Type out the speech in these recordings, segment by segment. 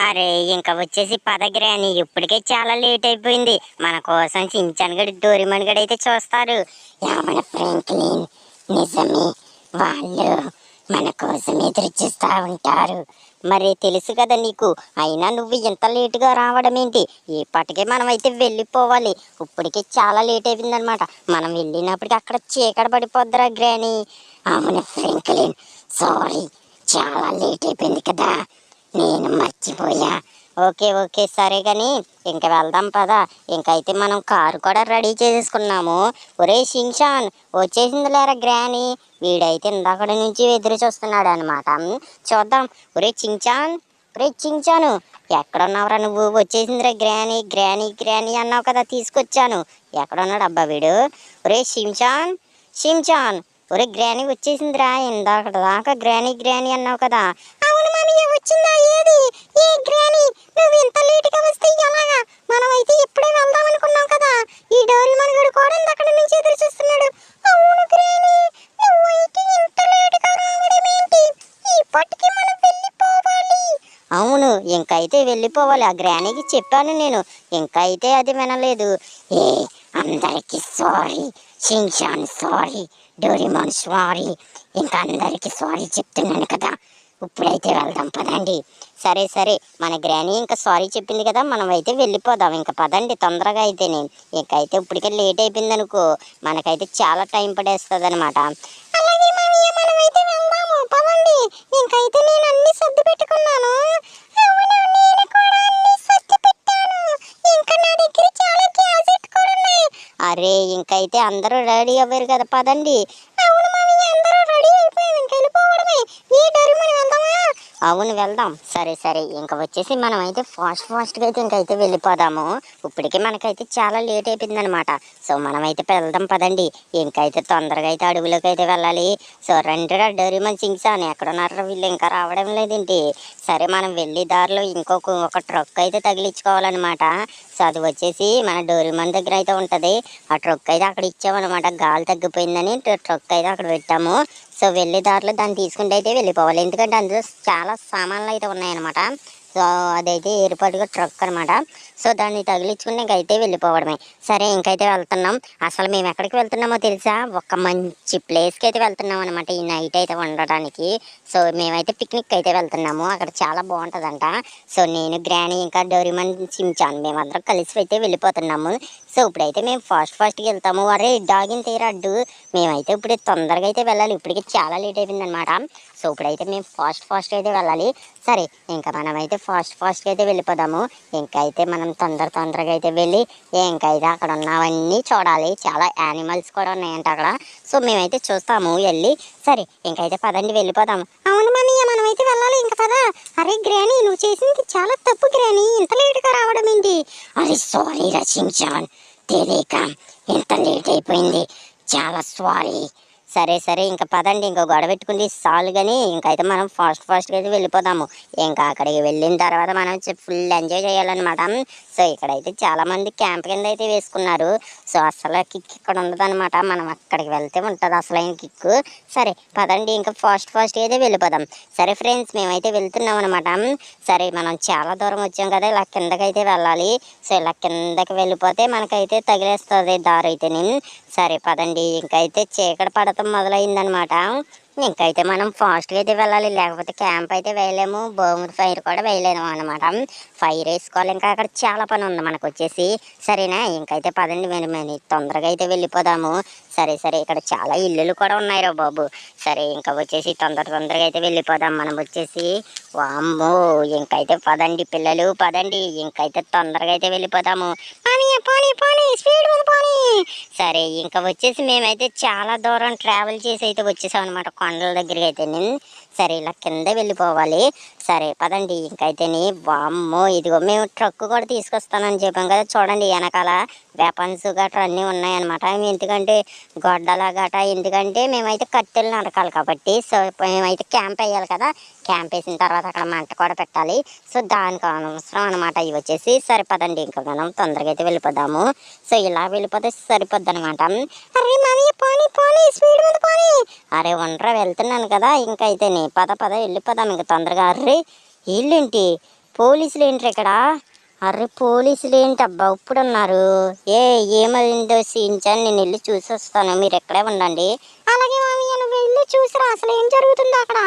అరే ఇంకా వచ్చేసి పదగ్రాని ఇప్పటికే చాలా లేట్ అయిపోయింది. మన కోసం చించాన్ గడి డోరిమన్ గడి అయితే చూస్తారు. ఏమన్నా ఫ్రాంక్లిన్, నిజమే, వాళ్ళు మన కోసం ఎదురు చూస్తూ ఉంటారు. మరి తెలుసు కదా నీకు. అయినా నువ్వు ఇంత లేటుగా రావడం ఏంటి? ఇప్పటికే మనం అయితే వెళ్ళిపోవాలి. ఇప్పటికే చాలా లేట్ అయిపోయిందనమాట. మనం వెళ్ళినప్పటికీ అక్కడ చీకటి పడిపోద్దిరా గ్రాని. అవును ఫ్రాంక్లిన్, సారీ, చాలా లేట్ అయిపోయింది కదా, నేను మర్చిపోయా. ఓకే ఓకే సరే కానీ ఇంక వెళ్దాం పదా. ఇంకైతే మనం కారు కూడా రెడీ చేసేసుకున్నాము. ఒరే షిన్షాన్, వచ్చేసింది లేరా గ్రాని. వీడైతే ఇందాకటి నుంచి ఎదురు చూస్తున్నాడు అనమాట. చూద్దాం. ఒరే చించాన్, ఒరే చించాను, ఎక్కడున్నావురా నువ్వు? వచ్చేసిందిరా గ్రాని. గ్రాని గ్రాని అన్నావు కదా, తీసుకొచ్చాను. ఎక్కడున్నాడు అబ్బా వీడు? ఒరే షించాన్, షించాన్, ఒరే గ్రాని వచ్చేసిందిరా. ఇందాక దాకా గ్రాని గ్రాని అన్నావు కదా. అవును మామయ్య, వచ్చిందా? ఏది? ఏ గ్రాని, నువ్వు ఇంత లేటుగా వస్తే ఎలాగా? మనం అయితే ఇప్పుడే వెళ్దాం అనుకున్నాం కదా. ఈ డోరేమాన్ గడు కూడా అక్కడ నుంచి ఎదురు చూస్తున్నాడు. అవును గ్రాని, నువ్వైతే ఇంత లేటుగా రావడం ఏంటి? ఇప్పటికి మనం వెళ్ళిపోవాలి. అవును, ఇంకైతే వెళ్ళిపోవాలి. ఆ గ్రానీకి చెప్పాను నేను, ఇంకైతే అది వినలేదు. ఏ, అందరికి సారీ, షిన్షాన్ సారీ, డోరేమాన్ సారీ, ఇంకా అందరికి సారీ చెప్తున్నాను కదా. ఇప్పుడైతే వెళ్దాం పదండి. సరే సరే, మన గ్రానీ ఇంకా సారీ చెప్పింది కదా, మనం అయితే వెళ్ళిపోదాం. ఇంకా పదండి తొందరగా. అయితే నేను ఇంకైతే ఇప్పటికే లేట్ అయిపోయింది అనుకో, మనకైతే చాలా టైం పడేస్తుంది అనమాట. అలాగే మామయ్య, మనమైతే వెళ్దాము పదండి. ఇంకైతే నేను అన్ని సర్ది పెట్టుకున్నాను. అవును, నేను కూడా అన్ని సర్ది పెట్టాను. ఇంకా నా దగ్గర చాలా గ్యాజెట్ కూడా ఉన్నాయి. అరే ఇంకైతే అందరూ రెడీ అవ్వరు కదా, పదండి. అవును మామయ్య, అందరూ రెడీ అయిపోయాం, ఇంక వెళ్ళిపోవడమే. ఈ డోరేమాన్ వెళ్దామా? అవును వెళ్దాం. సరే సరే, ఇంక వచ్చేసి మనం అయితే ఫాస్ట్గా అయితే ఇంకైతే వెళ్ళిపోదాము. ఇప్పటికే మనకైతే చాలా లేట్ అయిపోయింది అనమాట. సో మనమైతే వెళ్దాం పదండి. ఇంకైతే తొందరగా అయితే అడవిలోకి అయితే వెళ్ళాలి. సో రండిరా డోరేమాన్, చించాన్, ఎక్కడున్నారా వీళ్ళు? ఇంకా రావడం లేదేంటి? సరే, మనం వెళ్ళే దారిలో ఒక ట్రక్ అయితే తగిలించుకోవాలన్నమాట. సో అది వచ్చేసి మన డోరేమాన్ దగ్గర అయితే ఉంటుంది. ఆ ట్రక్ అయితే అక్కడ ఇచ్చామన్నమాట. గాలి తగ్గిపోయిందని ట్రక్ అయితే అక్కడ పెట్టాము. సో వెళ్ళే దారిలో దాన్ని తీసుకుంటే అయితే వెళ్ళిపోవాలి. ఎందుకంటే అందులో చాలా సామాన్లు అయితే ఉన్నాయన్నమాట. సో అదైతే ఏర్పాటుగా ట్రక్ అనమాట. సో దాన్ని తగిలించుకుని ఇంకైతే వెళ్ళిపోవడమే. సరే ఇంకైతే వెళ్తున్నాం. అసలు మేము ఎక్కడికి వెళ్తున్నామో తెలుసా? ఒక మంచి ప్లేస్కి అయితే వెళ్తున్నాం అనమాట ఈ నైట్ అయితే ఉండడానికి. సో మేమైతే పిక్నిక్ అయితే వెళ్తున్నాము. అక్కడ చాలా బాగుంటుందంట. సో నేను గ్రానీ ఇంకా డోరేమాన్, చించాన్ మేమందరం కలిసి అయితే వెళ్ళిపోతున్నాము. సో ఇప్పుడైతే మేము ఫాస్ట్గా వెళ్తాము. అరే డాగిన్ తీరా అడ్డు. మేమైతే ఇప్పుడు తొందరగా అయితే వెళ్ళాలి. ఇప్పటికి చాలా లేట్ అయిపోయింది అనమాట. సో ఇప్పుడైతే మేము ఫాస్ట్గా అయితే వెళ్ళాలి. సరే ఇంకా మనమైతే ఫాస్ట్గా అయితే వెళ్ళిపోదాము. ఇంకైతే మనం తొందరగా అయితే వెళ్ళి ఇంకైతే అక్కడ ఉన్నవన్నీ చూడాలి. చాలా యానిమల్స్ కూడా ఉన్నాయంట అక్కడ. సో మేమైతే చూస్తాము వెళ్ళి. సరే ఇంకైతే పదండి వెళ్ళిపోదాము. అవును మామయ్య, మనమైతే వెళ్ళాలి ఇంకా పదా. అరే గ్రానీ, నువ్వు చేసింది చాలా తప్పు గ్రానీ, ఇంత లేటుగా రావడం ఏంటి? అరే సారీ రచించాన్, తెలియక ఇంత లేట్ అయిపోయింది, చాలా సారీ. సరే సరే ఇంకా పదండి, ఇంకా గొడవ పెట్టుకుంది చాలు. కానీ ఇంకైతే మనం ఫాస్ట్గా అయితే వెళ్ళిపోదాము. ఇంకా అక్కడికి వెళ్ళిన తర్వాత మనం ఫుల్ ఎంజాయ్ చేయాలన్నమాట. సో ఇక్కడైతే చాలామంది క్యాంప్ కింద అయితే వేసుకున్నారు. సో అసలు కిక్ ఇక్కడ ఉండదన్నమాట. మనం అక్కడికి వెళ్తే ఉంటుంది అసలైన కిక్. సరే పదండి, ఇంకా ఫాస్ట్గా అయితే వెళ్ళిపోదాం. సరే ఫ్రెండ్స్, మేమైతే వెళ్తున్నాం అనమాట. సరే మనం చాలా దూరం వచ్చాం కదా, ఇలా కిందకైతే వెళ్ళాలి. సో ఇలా కిందకి వెళ్ళిపోతే మనకైతే తగిలేస్తుంది దారి అయితేనే. సరే పదండి, ఇంకైతే చీకటి పడతాం మొదలైందనమాట. ఇంకైతే మనం ఫాస్ట్గా అయితే వెళ్ళాలి, లేకపోతే క్యాంప్ అయితే వేయలేము, బోమూర్ ఫైర్ కూడా వేయలేము అనమాట. ఫైర్ వేసుకోవాలి. ఇంకా అక్కడ చాలా పని ఉంది మనకు వచ్చేసి. సరేనా, ఇంకైతే పదండి మేము తొందరగా అయితే వెళ్ళిపోదాము. సరే సరే, ఇక్కడ చాలా ఇల్లులు కూడా ఉన్నాయి రా బాబు. సరే ఇంకా వచ్చేసి తొందరగా అయితే వెళ్ళిపోదాం మనం వచ్చేసి. వామ్మో, ఇంకైతే పదండి పిల్లలు, పదండి ఇంకైతే తొందరగా అయితే వెళ్ళిపోదాము. పోనీ స్పీడ్ మీద పోనీ. సరే ఇంకా వచ్చేసి మేమైతే చాలా దూరం ట్రావెల్ చేసి అయితే వచ్చేసాం అనమాట కొండల దగ్గరికి అయితే. సరే ఇలా కింద వెళ్ళిపోవాలి. సరే పదండి ఇంకైతేని. వామ్మో, ఇదిగో మేము ట్రక్ కూడా తీసుకొస్తానని చెప్పాం కదా, చూడండి వెనకాల వెపన్స్ గట్రా అన్నీ ఉన్నాయన్నమాట. ఎందుకంటే గొడ్డల గట్రా, ఎందుకంటే మేమైతే కట్టెలు నరకాలి కాబట్టి. సో మేమైతే క్యాంప్ వేయాలి కదా, క్యాంప్ వేసిన తర్వాత అక్కడ మంట కూడా పెట్టాలి. సో దానికి అవసరం అనమాట ఇవి వచ్చేసి. సరే పదండి ఇంకా మనం తొందరగా అయితే వెళ్ళిపోదాము. సో ఇలా వెళ్ళిపోతే సరిపోద్ది అనమాట. అరే మామయ్య, పోనీ స్పీడ్ మీద పోనీ. అరే ఉండరా, వెళ్తున్నాను కదా ఇంకైతేనే. పద వెళ్ళిపోదాం ఇంకా తొందరగా. అర్రే వీళ్ళేంటి పోలీసులు ఏంటి ఇక్కడ? అరే పోలీసులు ఏంటి అబ్బా ఇప్పుడు ఉన్నారు? ఏమైందో సించాన్, నేను వెళ్ళి చూసి వస్తాను, మీరు ఎక్కడే ఉండండి. అలాగే మామయ్య, నువ్వు వెళ్ళి చూసిరా అసలు ఏం జరుగుతుందో అక్కడ.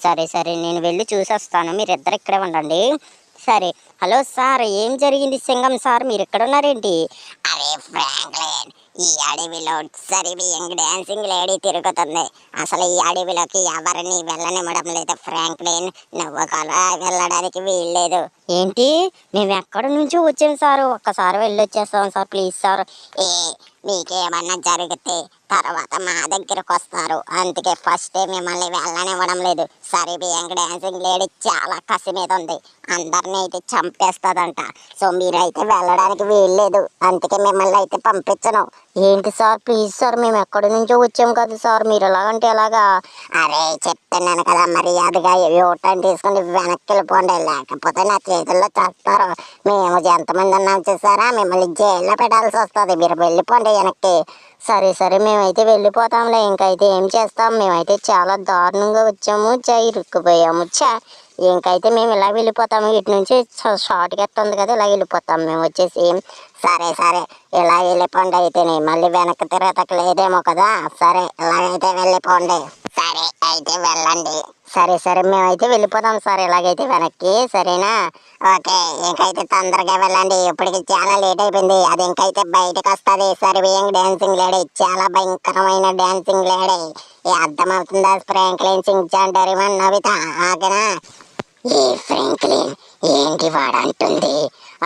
సరే సరే, నేను వెళ్ళి చూసి వస్తాను, మీరు ఇద్దరు ఇక్కడే ఉండండి. సరే. హలో సార్, ఏం జరిగింది? సింగం సార్, మీరు ఎక్కడ ఉన్నారేంటి? అరే ఫ్రాంక్లిన్, ఈ అడవిలో సరివియంగ్ డాన్సింగ్ లేడీ తిరుగుతుంది. అసలు ఈ అడవిలోకి ఎవరిని వెళ్ళనివ్వడం లేదు ఫ్రాంక్లిన్. నువ్వు కూడా వెళ్ళడానికి వీల్లేదు. ఏంటి? మేము ఎక్కడి నుంచో వచ్చాం సార్, ఒక్కసారి వెళ్ళొచ్చేస్తాం సార్, ప్లీజ్ సార్. మీకేమన్నా జరిగితే తర్వాత మా దగ్గరకు వస్తారు, అందుకే ఫస్ట్ మిమ్మల్ని వెళ్ళనివ్వడం లేదు. సరివియంగ్ డాన్సింగ్ లేడీ చాలా కసి మీద ఉంది, అందరినీ అయితే చంపేస్తుందంట. సో మీరైతే వెళ్ళడానికి వీల్లేదు, అందుకే మిమ్మల్ని అయితే పంపించను. ఏంటి సార్, ప్లీజ్ సార్, మేము ఎక్కడి నుంచో వచ్చాం కదా సార్, మీరు ఎలాగంటే ఎలాగా? అరే చెప్తున్నాను కదా, మర్యాదగా యూటర్న్ తీసుకుని వెనక్కి వెళ్ళిపోండి, లేకపోతే నా చేతుల్లో చేస్తారు. మేము ఎంతమంది ఉన్నాం చూసారా, మిమ్మల్ని జైల్లో పెట్టాల్సి వస్తుంది, మీరు వెళ్ళిపోండి వెనక్కి. సరే సరే, మేమైతే వెళ్ళిపోతాంలే, ఇంకైతే ఏం చేస్తాం, మేమైతే చాలా దారుణంగా వచ్చాము, ఇరుక్కుపోయాము. ఇంకైతే మేము ఇలా వెళ్ళిపోతాము, ఇటు నుంచి షార్ట్ కట్ ఉంది కదా, ఇలా వెళ్ళిపోతాం మేము వచ్చేసి. సరే సరే, ఇలా వెళ్ళిపోండి అయితేనే, మళ్ళీ వెనక్కి తిరగలేదేమో కదా. సరే ఇలాగైతే వెళ్ళిపోండి. సరే అయితే వెళ్ళండి. సరే సరే, మేమైతే వెళ్ళిపోతాం సార్ ఇలాగైతే వెనక్కి, సరేనా? ఓకే, ఇంకైతే తొందరగా వెళ్ళండి, ఇప్పటికి చాలా లేట్ అయిపోయింది. అది ఇంకైతే బయటకు వస్తుంది. సర్వియంగ్ డాన్సింగ్ లేడీ చాలా భయంకరమైన డాన్సింగ్ లేడీ. అర్థమవుతుందా ఫ్రాంక్లిన్, సించాన్, డోరేమాన్, నోబితా? ఆగనా? ఏ ఫ్రాంక్లిన్, ఏంటి వాడంటుంది?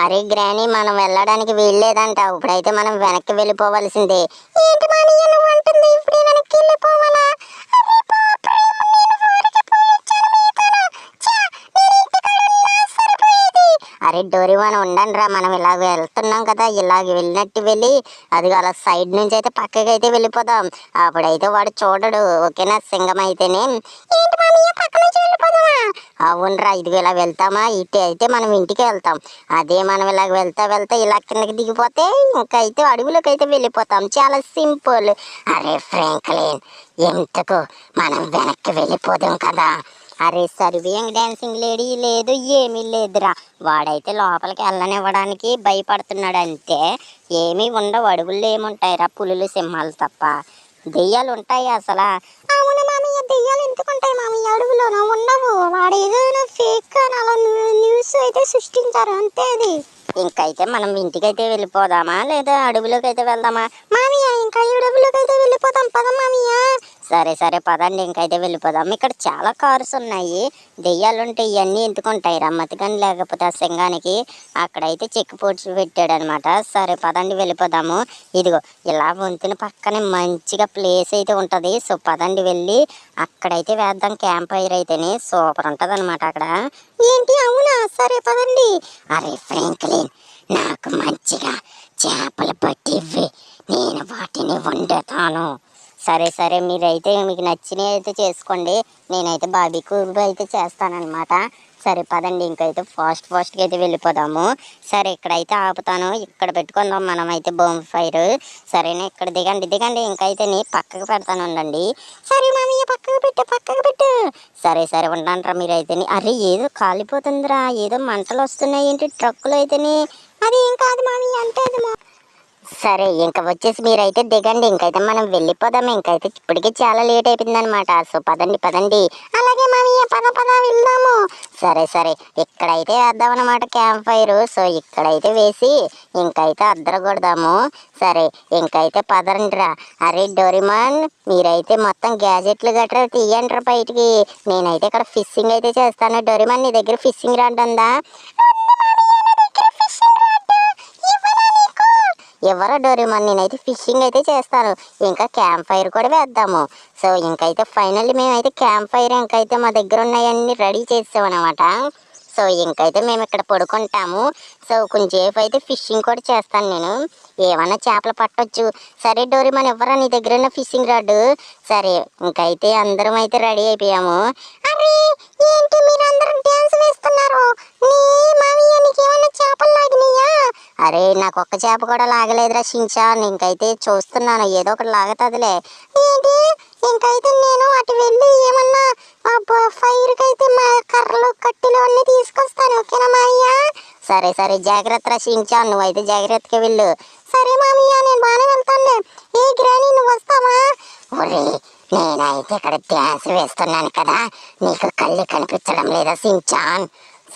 అరే గ్రానీ, మనం వెళ్ళడానికి వీల్లేదంట, ఇప్పుడైతే మనం వెనక్కి వెళ్ళిపోవలసిందే. ఏంటి మానయ్య నువ్వు అంటుంది? ఇప్పుడే వెనక్కి వెళ్ళిపోవాలా? అరే డోరేమాన్ ఉండండి రా, మనం ఇలాగ వెళ్తున్నాం కదా, ఇలాగ వెళ్ళినట్టు వెళ్ళి అది అలా సైడ్ నుంచి అయితే పక్కకి అయితే వెళ్ళిపోదాం, అప్పుడైతే వాడు చూడడు. ఓకేనా? సింగం అయితేనే. అవునరా, ఇది ఇలా వెళ్తామా, ఇటు అయితే మనం ఇంటికి వెళ్తాం. అదే మనం ఇలాగ వెళ్తా వెళ్తా ఇలా కిందకి దిగిపోతే ఇంకైతే అడవిలోకి అయితే వెళ్ళిపోతాం, చాలా సింపుల్. అరే ఫ్రాంక్లిన్, ఎందుకు మనం వెనక్కి వెళ్ళిపోదాం కదా. అరే సర్వియంగ్ డాన్సింగ్ లేడీ లేదు, ఏమీ లేదురా, వాడైతే లోపలికి వెళ్ళనివ్వడానికి భయపడుతున్నాడు అంతే. ఏమీ ఉండవు, అడవుల్లో ఏముంటాయిరా, పులులు సింహాలు తప్ప. దెయ్యాలు ఉంటాయి అసలు? అవును మామయ్య, దెయ్యాలు ఎందుకుంటాయి మామయ్య, అడవిలోనూ ఉండవు. వాడు ఏదైనా ఫేక్ అని అలా న్యూస్ అయితే సృష్టించారు అంతే. అది ఇంకైతే మనం ఇంటికైతే వెళ్ళిపోదామా లేదా అడవిలోకి అయితే వెళ్దామా? మామయ్య ఇంకా అడవిలోకి అయితే వెళ్ళిపోదాం, పద మామయ్య. సరే సరే పదండి, ఇంకైతే వెళ్ళిపోదాం. ఇక్కడ చాలా కార్స్ ఉన్నాయి, దెయ్యాలు ఉంటాయి, ఇవన్నీ ఎందుకుంటాయి రమ్మతికని, లేకపోతే ఆ సింగానికి అక్కడైతే చెక్ పోస్ట్ పెట్టాడు అనమాట. సరే పదండి వెళ్ళిపోదాము. ఇదిగో ఇలా వంతుని పక్కనే మంచిగా ప్లేస్ అయితే ఉంటుంది, సో పదండి వెళ్ళి అక్కడైతే వేద్దాం. క్యాంప్ ఫైర్ అయితేనే సూపర్ ఉంటుంది అనమాట అక్కడ. ఏంటి? అవునా? సరే పదండి. అరే ఫ్రాంక్లిన్, నాకు మంచిగా చేపలు పట్టివ్వి, నేను వాటిని వండుతాను. సరే సరే, మీరైతే మీకు నచ్చినవి అయితే చేసుకోండి, నేనైతే బార్బిక్యూ అయితే చేస్తానన్నమాట. సరే పదండి, ఇంకైతే ఫాస్ట్గా అయితే వెళ్ళిపోదాము. సరే ఇక్కడైతే ఆపుతాను, ఇక్కడ పెట్టుకుందాం మనమైతే బోమ్ ఫైర్. సరేనా? ఇక్కడ దిగండి దిగండి, ఇంకైతే నీ పక్కకు పెడతాను ఉండండి. సరే మామయ్య, పక్కకు పెట్టు. సరే సరే ఉండండిరా మీరైతే. అరే ఏదో కాలిపోతుందిరా, ఏదో మంటలు వస్తున్నాయి ఏంటి ట్రక్కులు అయితేనే. అది ఏం కాదు మామయ్య, అంటే అది సరే ఇంకా వచ్చేసి మీరైతే దిగండి, ఇంకైతే మనం వెళ్ళిపోదాం. ఇంకైతే ఇప్పటికే చాలా లేట్ అయిపోయింది అనమాట. సో పదండి. అలాగే మామయ్య, పద వెళ్దాము. సరే సరే, ఇక్కడైతే వేద్దాం అనమాట క్యాంప్ ఫైర్. సో ఇక్కడైతే వేసి ఇంకైతే అద్దరగొడదాము. సరే ఇంకైతే పదండిరా. అరే డోరేమాన్, మీరైతే మొత్తం గ్యాజెట్లు గట్రా తీయండిరా బయటికి, నేనైతే ఇక్కడ ఫిషింగ్ అయితే చేస్తాను. డోరేమాన్, నీ దగ్గర ఫిషింగ్ రాడ్ ఉందా? ఎవరో డోరేమాన్, నేనైతే ఫిషింగ్ అయితే చేస్తాను, ఇంకా క్యాంప్ ఫైర్ కూడా వేద్దాము. సో ఇంకైతే ఫైనల్లీ మేమైతే క్యాంప్ ఫైర్ ఇంకైతే మా దగ్గర ఉన్నాయన్నీ రెడీ చేసామన్నమాట. సో ఇంకైతే మేము ఇక్కడ పడుకుంటాము. సో కొంచెంసేపు అయితే ఫిషింగ్ కూడా చేస్తాను నేను, ఏమన్నా చేపలు పట్టొచ్చు. సరే డోరేమాన్, ఎవరా నీ దగ్గర ఉన్న ఫిషింగ్ రాడ్? సరే ఇంకైతే అందరం అయితే రెడీ అయిపోయాము. అరే ఏంటి మీరందరం డ్యాన్స్ వేస్తున్నారు? నీ మామయ్య, నీకేమన్నా చేపలు లాగినాయా? అరే నాకు ఒక్క చేప కూడా లాగలేదురా షించాన్, ఇంకైతే చూస్తున్నాను ఏదో ఒకటి లాగుతుందిలే. ఏంటి? ఇంకైతే నేను అటు వెళ్ళి ఏమన్నా ఫైర్కి అయితే మా కర్రలు కట్టెలు అన్నీ తీసుకొస్తాను, ఓకేనా మామయ్య? సరే సరే జాగ్రత్త షించాన్, నువ్వైతే జాగ్రత్తగా వెళ్ళు. సరే మామయ్య నేను బాగానే వెళ్తానులే. ఏ గ్రాని నువ్వు వస్తావా? ఒరే నేనైతే ఇక్కడ డ్యాన్స్ వేస్తున్నాను కదా, నీకు కళ్ళు కనిపించడం లేదా షించాన్?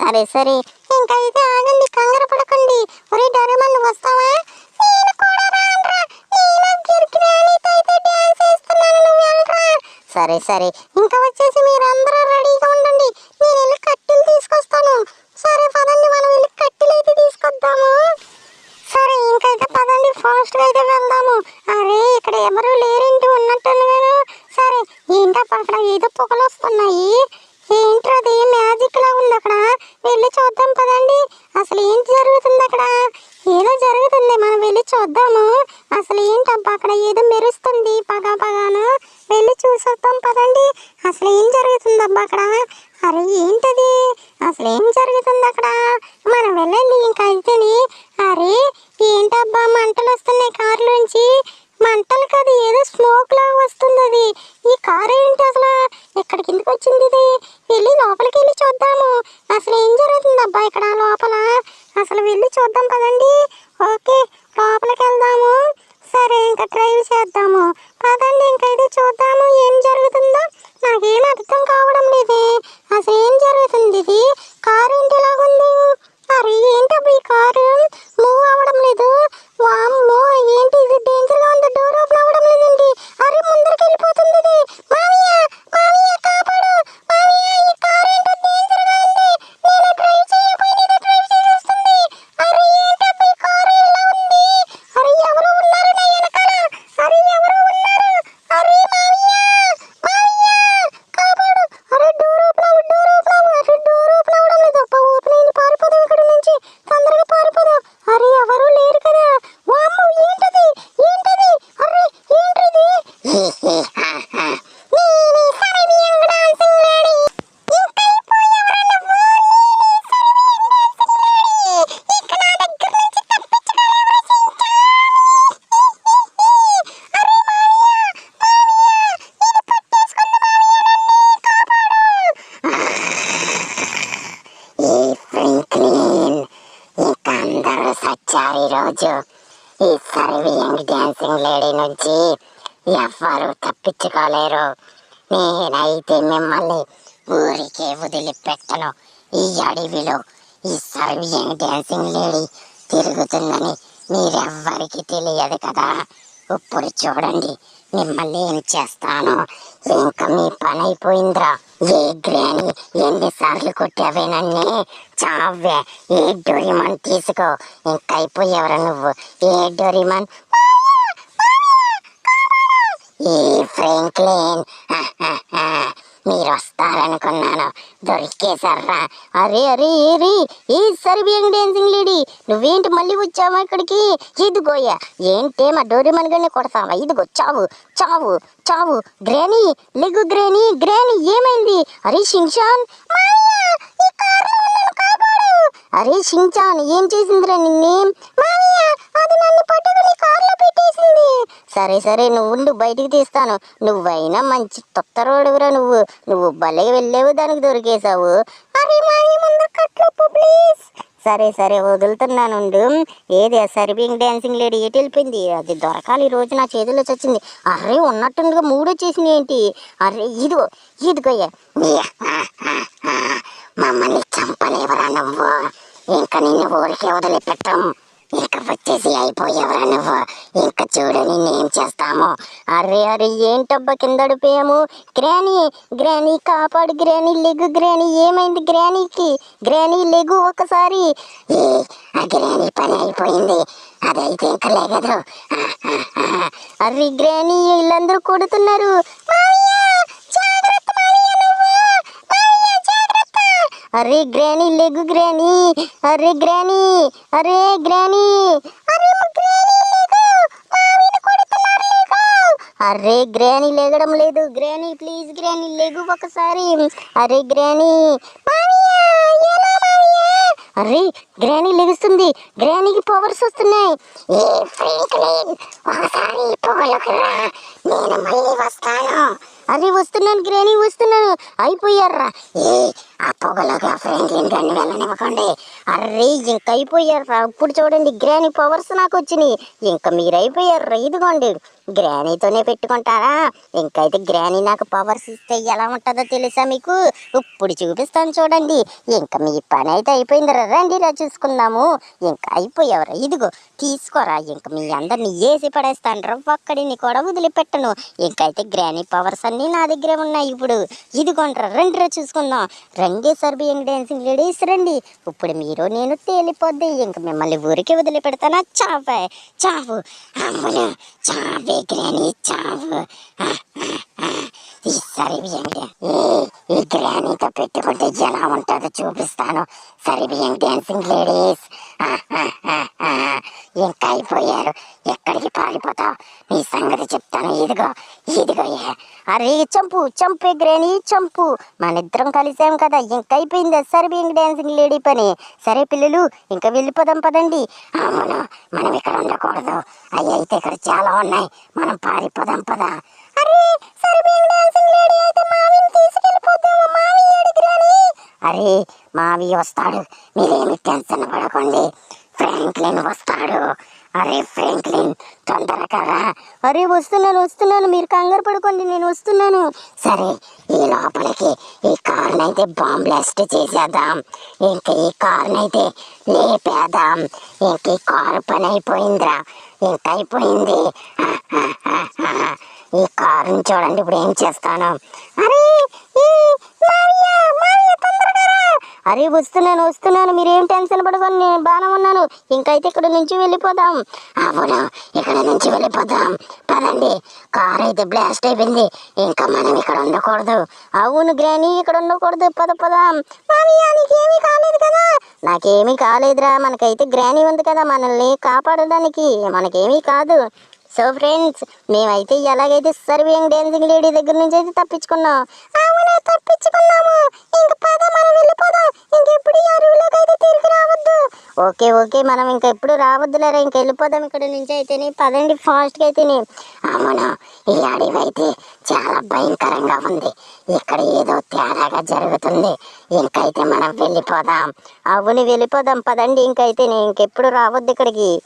సరే సరే ఇంకైతే ఆగండి, కంగారు పడకండి. ఒరే డోరేమాన్ నువ్వు వస్తావా? నేను కూడా రానురా, నేను గ్రానీతో అయితే డ్యాన్స్ వేస్తున్నాను, నువ్వు వెళ్ళరా. సరే సరే ఇంకా వచ్చేసి మీరందరూ రెడీగా ఉండండి, నేను వెళ్ళి కట్టెలు తీసుకొస్తాను. సరే పదండి మనం వెళ్ళి కట్టెలు అయితే తీసుకొద్దాము. సరే ఇంకైతే పదండి ఫాస్ట్ గా అయితే వెళ్దాము. అరే ఇక్కడ ఎవరు లేరేంటి ఉన్నట్టున్నారు. సరే ఏంటప్ప అక్కడ ఏదో పొగలు వస్తున్నాయి, ఏంటది మ్యాజిక్ లా ఉంది అక్కడ, వెళ్ళి చూద్దాం పదండి. అసలు ఏంటి జరుగుతుంది అక్కడ? ఏదో జరుగుతుంది, మనం వెళ్ళి చూద్దాము. అసలు ఏంటబ్బా అక్కడ ఏదో మెరుస్తుంది పగా పగాను, వెళ్ళి చూసొద్దాం పదండి. అసలు ఏం జరుగుతుందబ్బా అక్కడ? అరే ఏంటది, అసలు ఏం జరుగుతుంది అక్కడ? మనం వెళ్ళండి ఇంకైతేని. అరే ఏంటబ్బా మంటలు వస్తున్నాయి కారులోంచి, మంటలు కాదు ఏదో స్మోక్ లాగా వస్తుంది. అది ఈ కారు ఏంటి అసలు ఎక్కడి కిందకి వచ్చింది ఇది? వెళ్ళి లోపలికి వెళ్ళి చూద్దాము అసలు ఏం జరుగుతుంది అబ్బా ఇక్కడ లోపల. అసలు వెళ్ళి చూద్దాం పదండి. ఓకే లోపలికి వెళ్దాము. సరే ఇంకా డ్రైవ్ చేద్దాము పదండి, ఇంకైతే చూద్దాము ఏం జరుగుతుందో. నాకేం అర్థం కావడం లేదు, అసలు ఏం జరుగుతుంది? ఇది కారు ఏంటి ఇలాగుంది? అరే ఏంటబ్బా ఈ కారు మూవ్ అవ్వడం లేదు. వామ్మో ఏంటి ఇది డేంజర్ గా ఉంది, డోర్ ఓపెన్ అవ్వడం లేదండి. అరే ముందరికి వెళ్ళిపోతుంది ఇది. మామయ్య మామయ్య కాపాడు మామయ్య, ఈ కారు ఏంటో డేంజర్ గా ఉంది, నేను డ్రైవ్ చేయకపోయినా ఇది డ్రైవ్ చేసేస్తుంది. అరే ఏంటబ్బా ఈ కారు ఇలా ఉంది? అరే ఎవరో ఉన్నారు నా వెనకాల, అరే ఎవరో ఉన్నారు. అరే మామయ్య మామయ్య కాపాడు. అరే డోర్ ఓపెన్ అవ్వు, డోర్ ఓపెన్ అవ్వు. అరే డోర్ ఓపెన్ అవ్వడం లేదు. అబ్బా ఓపెన్ అయింది, పారిపోదాం ఇక్కడ నుంచి, తొందరగా పారిపోదాం. అరే ఎవరు లేరు కదా. వామ్మో ఏంటది ఏంటది, అరే ఏంటిది? నేనే సర్వియంగ్ డాన్సింగ్ లేడీ. ఇంకా అయిపోయావురా నువ్వు, నేనే సర్వియంగ్ డాన్సింగ్ లేడీ. ఇక నా దగ్గర నుంచి తప్పించుకోలేవురా సించాన్. అరే మామయ్య మామయ్య ఇది పట్టేసుకుంది మామయ్య, నన్ను కాపాడు. ఈ ఫ్రాంక్లిన్ ఇక అందరూ సచ్చారు ఈరోజు. ఈ సర్వియంగ్ డాన్సింగ్ లేడీ నుంచి ఎవ్వరూ తప్పించుకోలేరు. నేనైతే మిమ్మల్ని ఊరికే వదిలిపెట్టను. ఈ అడవిలో ఈ సర్వియంగ్ డాన్సింగ్ లేడీ తిరుగుతుందని మీరెవ్వరికి తెలియదు కదా. ఇప్పుడు చూడండి మిమ్మల్ని ఏం చేస్తాను. ఇంకా మీ పని అయిపోయిందిరా. ఏ గ్రాని ఎన్నిసార్లు కొట్టావే నన్ను, చావే. ఏ డోరేమాన్ తీసుకో, ఇంకైపోయావరా నువ్వు. ఏ డోరేమాన్ ఏ ఫ్రాంక్లిన్ మీరు వస్తారనుకున్నాను, దొరికేశారా. అరే అరే ఏరి ఏ సర్వియంగ్ డాన్సింగ్ లేడీ నువ్వేంటి మళ్ళీ వచ్చావా ఇక్కడికి? ఇదిగోయా ఏంటే మా డోరేమాన్ గడిని కొడతావా? ఇదిగో చావు చావు చావు. గ్రాని లెగ్గు గ్రాని, గ్రాని ఏమైంది? అరే షించాన్ అరే షించాన్ ఏం చేసిందిరా నిన్నే? అది నన్ను పట్టుకుని కార్లో పెట్టేసింది. సరే సరే నువ్వు ఉండు, బయటికి తీస్తాను. నువ్వైనా మంచి తొత్తరోడువురా నువ్వు, నువ్వు భలే వెళ్ళావు, దానికి దొరికేశావు. అరే మావి ముందు కట్లొప్పు ప్లీజ్. సరే సరే వదులుతున్నానుండు. ఏది ఆ సర్వింగ్ డాన్సింగ్ లేడీ ఎటు వెళ్ళిపోయింది? అది దొరకాలి, ఈ రోజు నా చేతిలో చచ్చింది. అరే ఉన్నట్టుండగా మూడు వచ్చేసింది ఏంటి? అరే ఇదిగో ఇదిగోయ్యా. మమ్మల్ని చంపలేవరా నువ్వు, ఇంకా నిన్ను ఊరికే వదిలిపెట్టం. ఇక వచ్చేసి అయిపోయేవరా నువ్వు, ఇంకా చూడు నిన్నేం చేస్తాము. అరే అరే ఏంటబ్బా కింద అడిపోయాము. గ్రాని గ్రాని కాపాడు, గ్రాని లెగు, గ్రాని ఏమైంది గ్రానీకి? గ్రాని లెగు ఒకసారి. ఆ గ్రాని పని అయిపోయింది, అదైతే ఇంకా లేగదు. అరే గ్రాని వీళ్ళందరూ కొడుతున్నారు. అరే గ్రాని లెగు గ్రాని, అరే గ్రాని, అరే గ్రాని, అరే గ్రాని లెగు, మావిని కొడుతున్నారు లెగు. అరే గ్రాని లెగడం లేదు. గ్రాని ప్లీజ్ గ్రాని లెగు ఒకసారి. అరే గ్రాని అరే గ్రాని లెగుస్తుంది, గ్రానికి పవర్స్ వస్తున్నాయి. ఏ ఫ్రాంక్లిన్ ఒకసారి పొగలకు రా, నేను మళ్ళీ వస్తాను. అరే వస్తున్నాను గ్రాని వస్తున్నాను. అయిపోయారా? ఆ పొగలోకి ఆ ఫ్రాంక్లిన్ గారిని వెళ్ళనివ్వకండి. అర్రే ఇంక అయిపోయారు. ఇప్పుడు చూడండి గ్రానీ పవర్స్ నాకు వచ్చినాయి. ఇంక మీరైపోయారు. ఇదిగోండి గ్రానీతోనే పెట్టుకుంటారా? ఇంకైతే గ్రానీ నాకు పవర్స్ ఇస్తే ఎలా ఉంటుందో తెలుసా మీకు? ఇప్పుడు చూపిస్తాను చూడండి. ఇంక మీ పని అయితే అయిపోయింది. రండి రా చూసుకుందాము. ఇంక అయిపోయావరా? ఇదిగో తీసుకోరా. ఇంక మీ అందరిని వేసి పడేస్తాను రా. ఒక్కడిని కూడా వదిలిపెట్టను. ఇంకైతే గ్రానీ పవర్స్ అన్నీ నా దగ్గరే ఉన్నాయి. ఇప్పుడు ఇదిగోండ్రా రండి రా చూసుకుందాం. రండి సర్బియన్ డాన్సింగ్ లేడీస్ రండి. ఇప్పుడు మీరు నేను తేలిపోద్ది. ఇంక మిమ్మల్ని ఊరికి వదిలిపెడతానా? చావే చావు. అమ్మను చావే గ్రానీ చావు. ఈ సర్బియన్ ఈ గ్రానీతో పెట్టుకుంటే ఎలా ఉంటుందో చూపిస్తాను. సర్బియన్ డాన్సింగ్ లేడీస్ ఇంకా అయిపోయారు. ఎక్కడికి పారిపోతావు? నీ సంగతి చెప్తాను. ఇదిగో ఇదిగో. అరే చంపు చంపే గ్రానీ చంపు. మనిద్దరం కలిసాం కదా. ఇంకైపోయింది సర్బియన్ డాన్సింగ్ లేడీ పని. సరే పిల్లలు ఇంకా వెళ్ళిపోదాం పదండి. అవును మనం ఇక్కడ ఉండకూడదు. అవి అయితే ఇక్కడ చాలా ఉన్నాయి. మనం పారిపోదాం పదా. అరే సర్బియన్ డాన్సింగ్ లేడీ అయితే మావిని తీసుకెళ్ళిపోతాము. మావి ఏడి గ్రానీ? అరే మావి వస్తాడు. మీరేమి టెన్షన్ పడకండి. ఫ్రాంక్లిన్ వస్తాడు. అరే ఫ్రాంక్లిన్ తొందరగా రా. అరే వస్తున్నాను. మీరు కంగారు పడుకోండి, నేను వస్తున్నాను. సరే ఈ లోపలికి ఈ కార్నైతే బాంబ్ బ్లాస్ట్ చేసేద్దాం. ఇంక ఈ కార్నైతే లేపేద్దాం. ఇంక ఈ కారు పని అయిపోయిందిరా. ఇంకైపోయింది. ఈ కారుని చూడండి ఇప్పుడు ఏం చేస్తాను. అరే అరే వస్తున్నాను. మీరేం టెన్షన్ పడుకొని నేను బాగానే ఉన్నాను. ఇంకైతే ఇక్కడ నుంచి వెళ్ళిపోదాం. అవును ఇక్కడ నుంచి వెళ్ళిపోదాం పదండి. కార్ అయితే బ్లాస్ట్ అయిపోయింది. ఇంకా మనం ఇక్కడ ఉండకూడదు. అవును గ్రానీ ఇక్కడ ఉండకూడదు. పదం. నీకేమీ కాలేదు కదా? నాకేమీ కాలేదురా. మనకైతే గ్రానీ ఉంది కదా మనల్ని కాపాడడానికి. మనకేమీ కాదు. సో ఫ్రెండ్స్ మేమైతే ఎలాగైతే సర్బియన్ డాన్సింగ్ లేడీ దగ్గర నుంచి అయితే తప్పించుకున్నాం. అవునా తప్పించుకున్నాము. ఇంక పద మనం వెళ్ళిపోదాం. ఇంకెప్పుడు ఈ అడవిలోకి అయితే తిరిగి రావద్దు. ఓకే మనం ఇంకెప్పుడు రావద్దులేరా. ఇంక వెళ్ళిపోదాం ఇక్కడ నుంచి అయితేనే. పదండి ఫాస్ట్గా అయితేనే. అవును ఈ అడవి అయితే చాలా భయంకరంగా ఉంది. ఇక్కడ ఏదో తేడాగా జరుగుతుంది. ఇంకైతే మనం వెళ్ళిపోదాం. అవును వెళ్ళిపోదాం పదండి. ఇంకైతే ఇంకెప్పుడు రావద్దు ఇక్కడికి.